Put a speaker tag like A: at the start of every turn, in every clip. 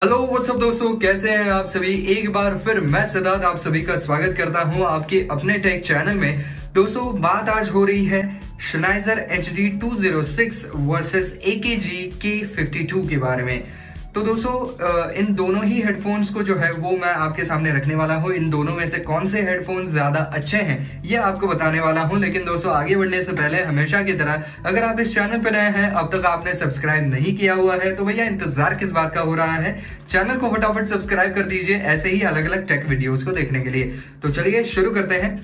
A: Hello what's up दोस्तों, कैसे हैं आप सभी। एक बार फिर मैं सिद्धार्थ आप सभी का स्वागत करता हूं आपके अपने टेक चैनल में। दोस्तों बात आज हो रही है Sennheiser HD206 versus AKG K52 के बारे में। तो दोस्तों इन दोनों ही हेडफोन्स को जो है वो मैं आपके सामने रखने वाला हूं। इन दोनों में से कौन से हेडफोन्स ज्यादा अच्छे हैं ये आपको बताने वाला हूं। लेकिन दोस्तों आगे बढ़ने से पहले हमेशा की तरह अगर आप इस चैनल पर नए हैं, अब तक आपने सब्सक्राइब नहीं किया हुआ है तो भैया इंतजार किस बात का हो रहा है, चैनल को फटाफट सब्सक्राइब कर दीजिए ऐसे ही अलग अलग टेक वीडियोस को देखने के लिए। तो चलिए शुरू करते हैं।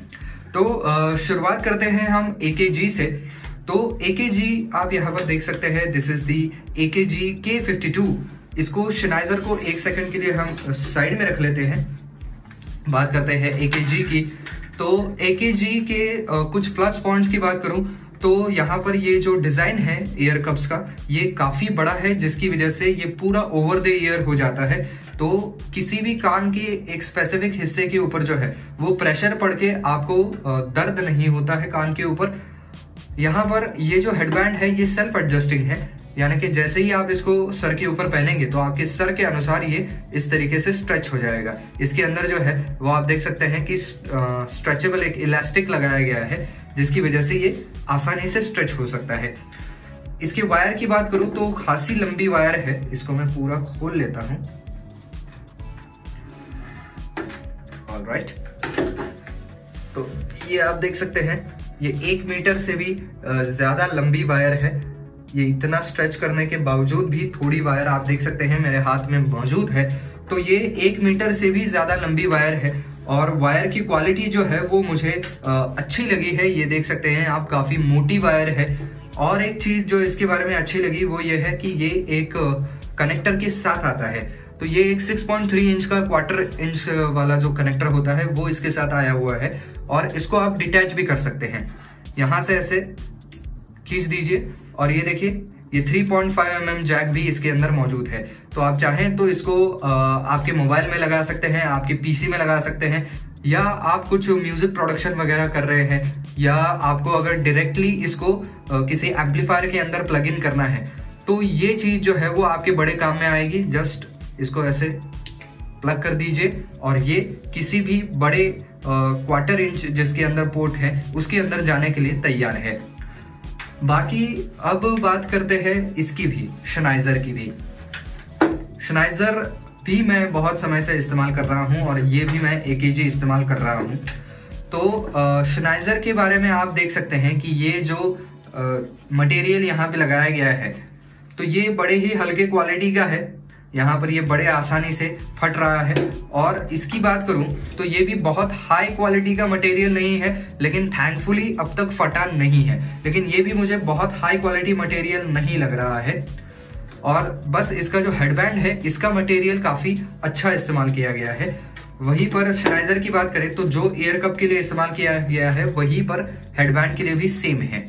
A: तो शुरुआत करते हैं हम AKG से। तो AKG आप यहाँ पर देख सकते हैं, this is the AKG K52। इसको Sennheiser को एक सेकंड के लिए हम साइड में रख लेते हैं। बात करते हैं AKG की। तो AKG के कुछ प्लस पॉइंट्स की बात करूं तो यहाँ पर ये जो डिजाइन है ईयर कप्स का, ये काफी बड़ा है जिसकी वजह से ये पूरा ओवर द ईयर हो जाता है। तो किसी भी कान के एक स्पेसिफिक हिस्से के ऊपर जो है वो प्रेशर पड़ के आपको दर्द नहीं होता है कान के ऊपर। यहाँ पर ये जो हेडबैंड है ये सेल्फ एडजस्टिंग है, यानी कि जैसे ही आप इसको सर के ऊपर पहनेंगे तो आपके सर के अनुसार ये इस तरीके से स्ट्रेच हो जाएगा। इसके अंदर जो है वो आप देख सकते हैं कि स्ट्रेचेबल एक इलास्टिक लगाया गया है जिसकी वजह से ये आसानी से स्ट्रेच हो सकता है। इसके वायर की बात करूं तो खासी लंबी वायर है। इसको मैं पूरा खोल लेता हूं। ऑलराइट, तो ये आप देख सकते हैं ये 1 मीटर से भी ज्यादा लंबी वायर है। ये इतना स्ट्रेच करने के बावजूद भी थोड़ी वायर आप देख सकते हैं मेरे हाथ में मौजूद है। तो ये 1 मीटर से भी ज्यादा लंबी वायर है और वायर की क्वालिटी जो है वो मुझे अच्छी लगी है। ये देख सकते हैं आप, काफी मोटी वायर है। और एक चीज जो इसके बारे में अच्छी लगी वो ये है कि ये एक कनेक्टर के साथ आता है। तो ये एक 6.3 इंच का 1/4 इंच वाला जो कनेक्टर होता है वो इसके साथ आया हुआ है और इसको आप डिटैच भी कर सकते हैं। यहां से ऐसे खींच दीजिए और ये देखिए ये 3.5 mm जैक भी इसके अंदर मौजूद है। तो आप चाहें तो इसको आपके मोबाइल में लगा सकते हैं, आपके पीसी में लगा सकते हैं, या आप कुछ म्यूजिक प्रोडक्शन वगैरह कर रहे हैं, या आपको अगर डायरेक्टली इसको किसी एम्पलीफायर के अंदर प्लग इन करना है तो ये चीज जो है वो आपके बड़े काम में आएगी। जस्ट इसको ऐसे प्लग कर दीजिए और ये किसी भी बड़े 1/4 इंच जिसके अंदर पोर्ट है उसके अंदर जाने के लिए तैयार है। बाकी अब बात करते हैं इसकी भी, Sennheiser की भी। Sennheiser भी मैं बहुत समय से इस्तेमाल कर रहा हूं और ये भी मैं AKG इस्तेमाल कर रहा हूं। तो Sennheiser के बारे में आप देख सकते हैं कि ये जो मटेरियल यहाँ पे लगाया गया है तो ये बड़े ही हल्के क्वालिटी का है। यहाँ पर ये बड़े आसानी से फट रहा है। और इसकी बात करूं तो ये भी बहुत हाई क्वालिटी का मटेरियल नहीं है, लेकिन थैंकफुली अब तक फटा नहीं है। लेकिन ये भी मुझे बहुत हाई क्वालिटी मटेरियल नहीं लग रहा है। और बस इसका जो हेडबैंड है इसका मटेरियल काफी अच्छा इस्तेमाल किया गया है। वहीं पर Sennheiser की बात करें तो जो ईयर कप के लिए इस्तेमाल किया गया है वहीं पर हेडबैंड के लिए भी सेम है।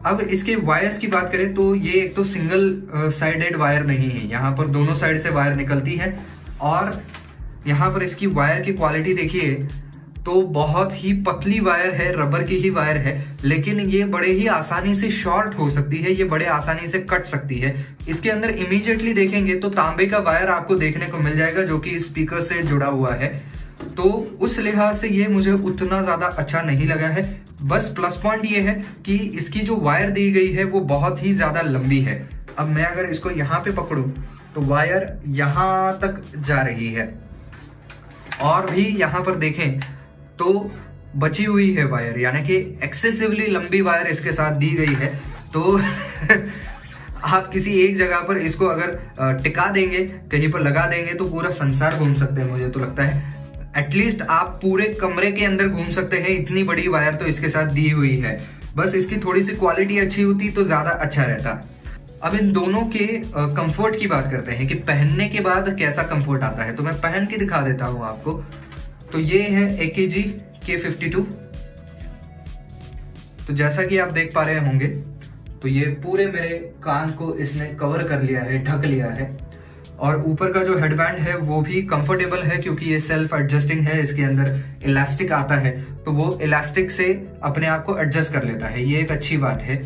A: अब इसके वायर्स की बात करें तो ये एक तो सिंगल साइडेड वायर नहीं है, यहाँ पर दोनों साइड से वायर निकलती है। और यहाँ पर इसकी वायर की क्वालिटी देखिए तो बहुत ही पतली वायर है, रबर की ही वायर है, लेकिन ये बड़े ही आसानी से शॉर्ट हो सकती है, ये बड़े आसानी से कट सकती है। इसके अंदर इमीडिएटली देखेंगे तो तांबे का वायर आपको देखने को मिल जाएगा जो कि स्पीकर से जुड़ा हुआ है। तो उस लिहाज से ये मुझे उतना ज्यादा अच्छा नहीं लगा है। बस प्लस पॉइंट ये है कि इसकी जो वायर दी गई है वो बहुत ही ज्यादा लंबी है। अब मैं अगर इसको यहाँ पे पकड़ूं तो वायर यहाँ तक जा रही है और भी यहाँ पर देखें तो बची हुई है वायर, यानी कि एक्सेसिवली लंबी वायर इसके साथ दी गई है। तो आप किसी एक जगह पर इसको अगर टिका देंगे, कहीं पर लगा देंगे तो पूरा संसार घूम सकते हैं। मुझे तो लगता है एटलीस्ट आप पूरे कमरे के अंदर घूम सकते हैं, इतनी बड़ी वायर तो इसके साथ दी हुई है। बस इसकी थोड़ी सी क्वालिटी अच्छी होती तो ज्यादा अच्छा रहता। अब इन दोनों के कंफर्ट की बात करते हैं कि पहनने के बाद कैसा कंफर्ट आता है। तो मैं पहन के दिखा देता हूं आपको। तो ये है AKG K52। तो जैसा कि आप देख पा रहे होंगे तो ये पूरे मेरे कान को इसने कवर कर लिया है, ढक लिया है। और ऊपर का जो हेडबैंड है वो भी कंफर्टेबल है क्योंकि ये सेल्फ एडजस्टिंग है। इसके अंदर इलास्टिक आता है तो वो इलास्टिक से अपने आप को एडजस्ट कर लेता है, ये एक अच्छी बात है।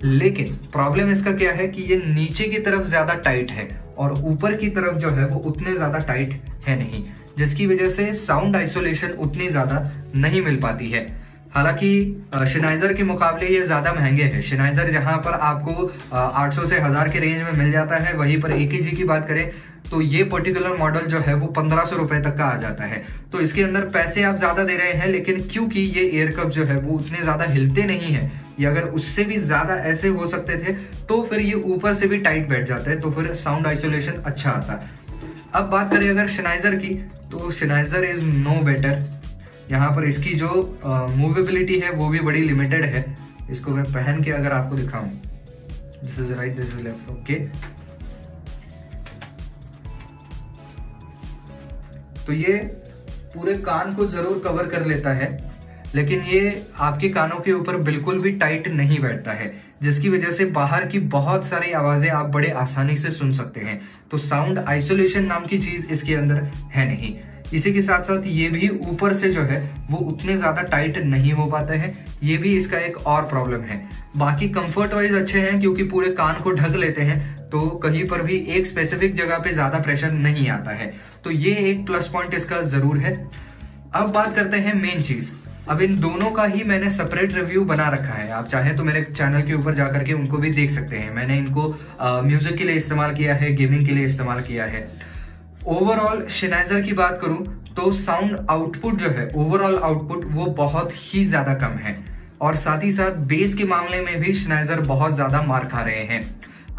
A: लेकिन प्रॉब्लम इसका क्या है कि ये नीचे की तरफ ज्यादा टाइट है और ऊपर की तरफ जो है वो उतने ज्यादा टाइट है नहीं, जिसकी वजह से साउंड आइसोलेशन उतनी ज्यादा नहीं मिल पाती है। हालांकि शेनाइजर के मुकाबले ये ज्यादा महंगे हैं। शेनाइजर जहां पर आपको 800 से 1000 के रेंज में मिल जाता है, वहीं पर AKG की बात करें तो ये पर्टिकुलर मॉडल जो है वो 1500 रुपए तक का आ जाता है। तो इसके अंदर पैसे आप ज्यादा दे रहे हैं, लेकिन क्योंकि ये एयर कप जो है वो उतने ज्यादा हिलते नहीं है, या अगर उससे भी ज्यादा ऐसे हो सकते थे तो फिर ये ऊपर से भी टाइट बैठ जाता है, तो फिर साउंड आइसोलेशन अच्छा आता है। अब बात करें अगर शेनाइजर की, तो शेनाइजर इज नो बेटर। यहाँ पर इसकी जो मूवेबिलिटी है वो भी बड़ी लिमिटेड है। इसको मैं पहन के अगर आपको दिखाऊं, this is right, this is left, okay. तो ये पूरे कान को जरूर कवर कर लेता है, लेकिन ये आपके कानों के ऊपर बिल्कुल भी टाइट नहीं बैठता है, जिसकी वजह से बाहर की बहुत सारी आवाजें आप बड़े आसानी से सुन सकते हैं। तो साउंड आइसोलेशन नाम की चीज इसके अंदर है नहीं। इसी के साथ साथ ये भी ऊपर से जो है वो उतने ज्यादा टाइट नहीं हो पाते हैं, ये भी इसका एक और प्रॉब्लम है। बाकी कंफर्ट वाइज अच्छे हैं, क्योंकि पूरे कान को ढक लेते हैं, तो कहीं पर भी एक स्पेसिफिक जगह पे ज्यादा प्रेशर नहीं आता है। तो ये एक प्लस पॉइंट इसका जरूर है। अब बात करते हैं मेन चीज। अब इन दोनों का ही मैंने सेपरेट रिव्यू बना रखा है, आप चाहे तो मेरे चैनल के ऊपर जाकर के उनको भी देख सकते हैं। मैंने इनको म्यूजिक के लिए इस्तेमाल किया है, गेमिंग के लिए इस्तेमाल किया है। ओवरऑल शेनाइजर की बात करूं तो साउंड आउटपुट जो है, ओवरऑल आउटपुट वो बहुत ही ज्यादा कम है, और साथ ही साथ बेस के मामले में भी शेनाइजर बहुत ज्यादा मार खा रहे हैं।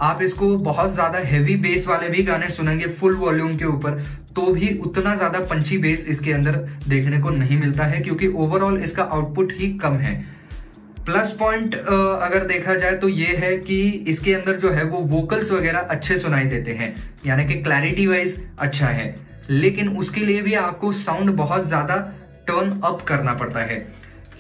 A: आप इसको बहुत ज्यादा हेवी बेस वाले भी गाने सुनेंगे फुल वॉल्यूम के ऊपर, तो भी उतना ज्यादा पंची बेस इसके अंदर देखने को नहीं मिलता है, क्योंकि ओवरऑल इसका आउटपुट ही कम है। प्लस पॉइंट अगर देखा जाए तो ये है कि इसके अंदर जो है वो वोकल्स वगैरह अच्छे सुनाई देते हैं, यानी कि क्लैरिटी वाइज अच्छा है, लेकिन उसके लिए भी आपको साउंड बहुत ज्यादा टर्न अप करना पड़ता है।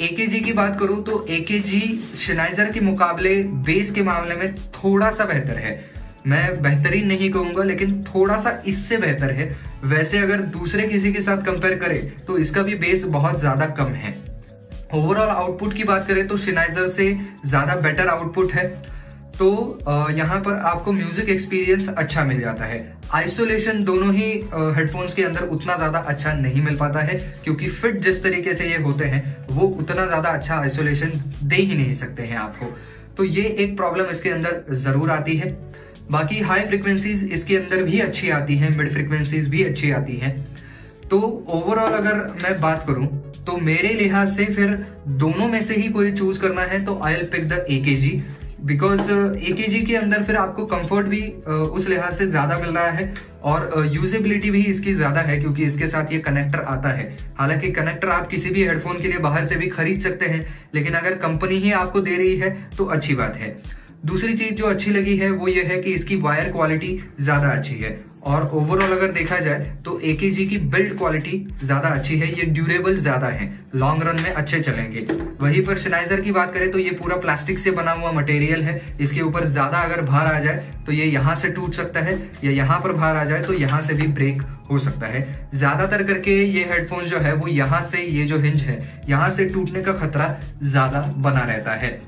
A: AKG की बात करूं तो AKG शेनाइजर के मुकाबले बेस के मामले में थोड़ा सा बेहतर है। मैं बेहतरीन नहीं कहूंगा, लेकिन थोड़ा सा इससे बेहतर है। वैसे अगर दूसरे किसी के साथ कंपेयर करें तो इसका भी बेस बहुत ज्यादा कम है। ओवरऑल आउटपुट की बात करें तो शेनाइजर से ज्यादा बेटर आउटपुट है, तो यहाँ पर आपको म्यूजिक एक्सपीरियंस अच्छा मिल जाता है। आइसोलेशन दोनों ही हेडफोन्स के अंदर उतना ज्यादा अच्छा नहीं मिल पाता है, क्योंकि फिट जिस तरीके से ये होते हैं वो उतना ज्यादा अच्छा आइसोलेशन दे ही नहीं सकते हैं आपको। तो ये एक प्रॉब्लम इसके अंदर जरूर आती है। बाकी हाई फ्रिक्वेंसीज इसके अंदर भी अच्छी आती हैं, मिड फ्रिक्वेंसीज भी अच्छी आती हैं। तो ओवरऑल अगर मैं बात करूं तो मेरे लिहाज से फिर दोनों में से ही कोई चूज करना है तो I will pick the AKG, because AKG के अंदर फिर आपको कंफर्ट भी उस लिहाज से ज्यादा मिल रहा है, और यूजेबिलिटी भी इसकी ज्यादा है, क्योंकि इसके साथ ये कनेक्टर आता है। हालांकि कनेक्टर आप किसी भी हेडफोन के लिए बाहर से भी खरीद सकते हैं, लेकिन अगर कंपनी ही आपको दे रही है तो अच्छी बात है। दूसरी चीज जो अच्छी लगी है वो ये है कि इसकी वायर क्वालिटी ज्यादा अच्छी है, और ओवरऑल अगर देखा जाए तो AKG की बिल्ड क्वालिटी ज्यादा अच्छी है, ये ड्यूरेबल ज्यादा है, लॉन्ग रन में अच्छे चलेंगे। वहीं पर शेनाइजर की बात करें तो ये पूरा प्लास्टिक से बना हुआ मटेरियल है, इसके ऊपर ज्यादा अगर भार आ जाए तो ये यहाँ से टूट सकता है, या यहाँ पर भार आ जाए तो यहाँ से भी ब्रेक हो सकता है। ज्यादातर करके ये हेडफोन जो है वो यहाँ से, ये जो हिंज है यहाँ से टूटने का खतरा ज्यादा बना रहता है।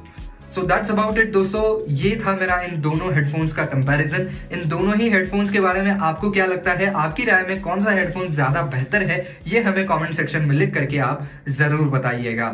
A: सो दैट्स अबाउट इट दोस्तों, ये था मेरा इन दोनों हेडफोन्स का कंपैरिजन। इन दोनों ही हेडफोन्स के बारे में आपको क्या लगता है, आपकी राय में कौन सा हेडफोन ज्यादा बेहतर है, ये हमें कमेंट सेक्शन में लिख करके आप जरूर बताइएगा।